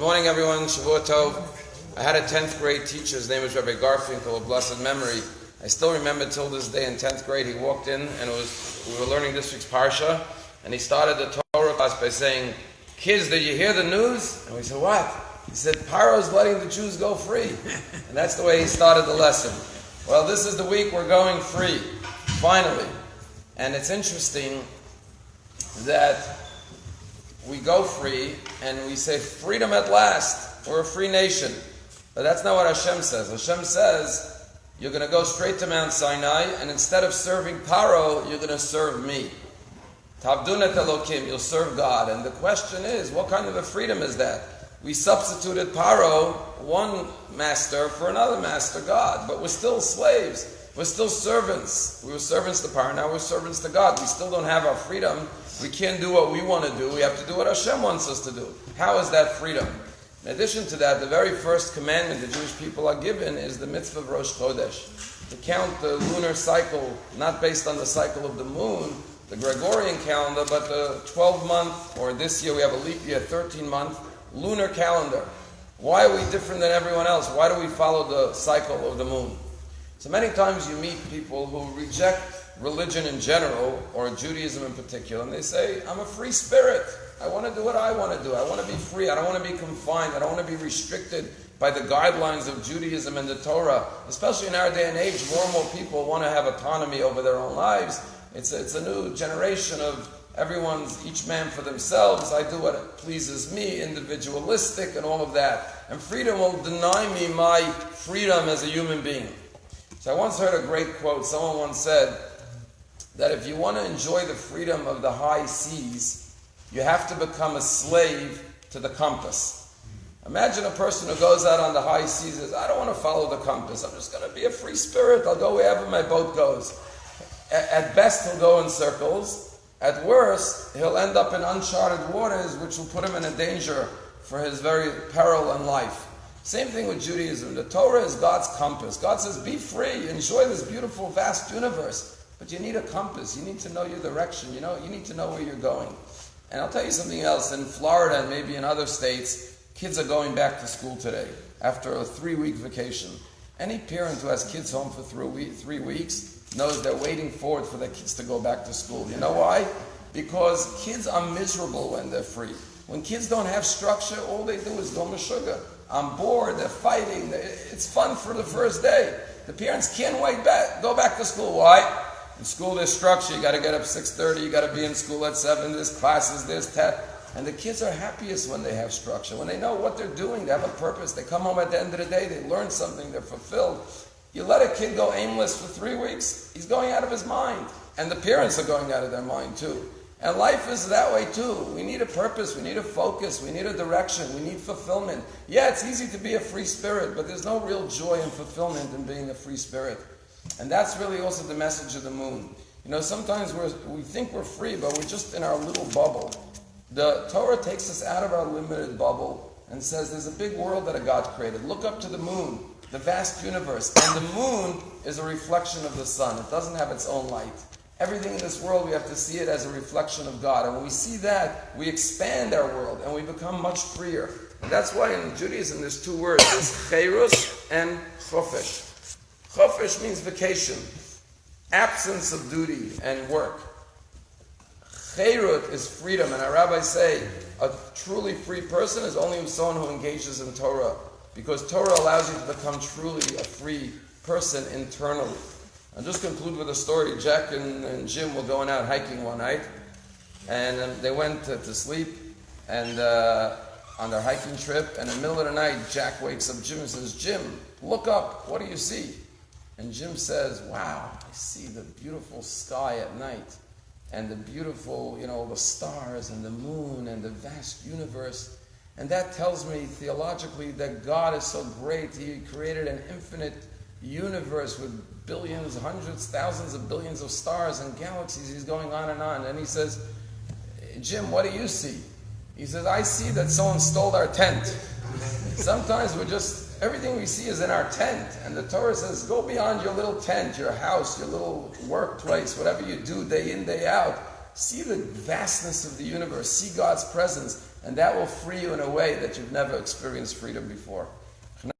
morning, everyone. Shavua Tov. I had a 10th grade teacher. His name was Rabbi Garfinkel of blessed memory. I still remember till this day in 10th grade, he walked in and we were learning this week's Parsha, and he started the Torah class by saying, "Kids, did you hear the news?" And we said, "What?" He said, "Paro's letting the Jews go free." And that's the way he started the lesson. Well, this is the week we're going free, finally. And it's interesting that we go free and we say, freedom at last. We're a free nation. But that's not what Hashem says. Hashem says, you're going to go straight to Mount Sinai, and instead of serving Paro, you're going to serve me. Tavdun et Elokim, you'll serve God. And the question is, what kind of a freedom is that? We substituted Paro, one master, for another master, God. But we're still slaves. We're still servants. We were servants to Paro, now we're servants to God. We still don't have our freedom. We can't do what we want to do. We have to do what Hashem wants us to do. How is that freedom? In addition to that, the very first commandment the Jewish people are given is the mitzvah of Rosh Chodesh. To count the lunar cycle, not based on the cycle of the moon, the Gregorian calendar, but the 12-month, or this year we have a leap year, 13-month, lunar calendar. Why are we different than everyone else? Why do we follow the cycle of the moon? So many times you meet people who reject religion in general, or Judaism in particular, and they say, I'm a free spirit. I want to do what I want to do. I want to be free. I don't want to be confined. I don't want to be restricted by the guidelines of Judaism and the Torah. Especially in our day and age, more and more people want to have autonomy over their own lives. It's a new generation of each man for themselves. I do what pleases me, individualistic and all of that. And freedom will deny me my freedom as a human being. So I once heard a great quote. Someone once said that if you want to enjoy the freedom of the high seas, you have to become a slave to the compass. Imagine a person who goes out on the high seas and says, I don't want to follow the compass. I'm just going to be a free spirit. I'll go wherever my boat goes. At best, he'll go in circles. At worst, he'll end up in uncharted waters, which will put him in a danger for his very peril in life. Same thing with Judaism. The Torah is God's compass. God says, be free, enjoy this beautiful, vast universe. But you need a compass. You need to know your direction. You need to know where you're going. And I'll tell you something else. In Florida and maybe in other states, kids are going back to school today after a 3-week vacation. Any parent who has kids home for 3 weeks knows they're waiting forward for their kids to go back to school. You know why? Because kids are miserable when they're free. When kids don't have structure, all they do is go sugar. I'm bored, they're fighting, it's fun for the first day. The parents can't wait go back to school. Why? In school there's structure, you got to get up 6:30, you got to be in school at 7, there's classes, there's test. And the kids are happiest when they have structure, when they know what they're doing, they have a purpose, they come home at the end of the day, they learn something, they're fulfilled. You let a kid go aimless for 3 weeks, he's going out of his mind. And the parents are going out of their mind too. And life is that way too. We need a purpose, we need a focus, we need a direction, we need fulfillment. Yeah, it's easy to be a free spirit, but there's no real joy and fulfillment in being a free spirit. And that's really also the message of the moon. Sometimes we think we're free, but we're just in our little bubble. The Torah takes us out of our limited bubble and says there's a big world that a God created. Look up to the moon, the vast universe. And the moon is a reflection of the sun. It doesn't have its own light. Everything in this world, we have to see it as a reflection of God. And when we see that, we expand our world and we become much freer. And that's why in Judaism there's 2 words. There's cherus and chofesh. Chofesh means vacation, absence of duty and work. Cherut is freedom. And our rabbis say a truly free person is only someone who engages in Torah. Because Torah allows you to become truly a free person internally. I'll just conclude with a story. Jack and Jim were going out hiking one night, and they went to sleep and on their hiking trip, and in the middle of the night, Jack wakes up Jim and says, Jim, look up, what do you see? And Jim says, wow, I see the beautiful sky at night, and the beautiful, the stars and the moon and the vast universe. And that tells me theologically that God is so great, He created an infinite universe with billions, hundreds, thousands of billions of stars and galaxies. He's going on. And he says, Jim, what do you see? He says, I see that someone stole our tent. Sometimes everything we see is in our tent. And the Torah says, go beyond your little tent, your house, your little workplace, whatever you do day in, day out. See the vastness of the universe. See God's presence. And that will free you in a way that you've never experienced freedom before.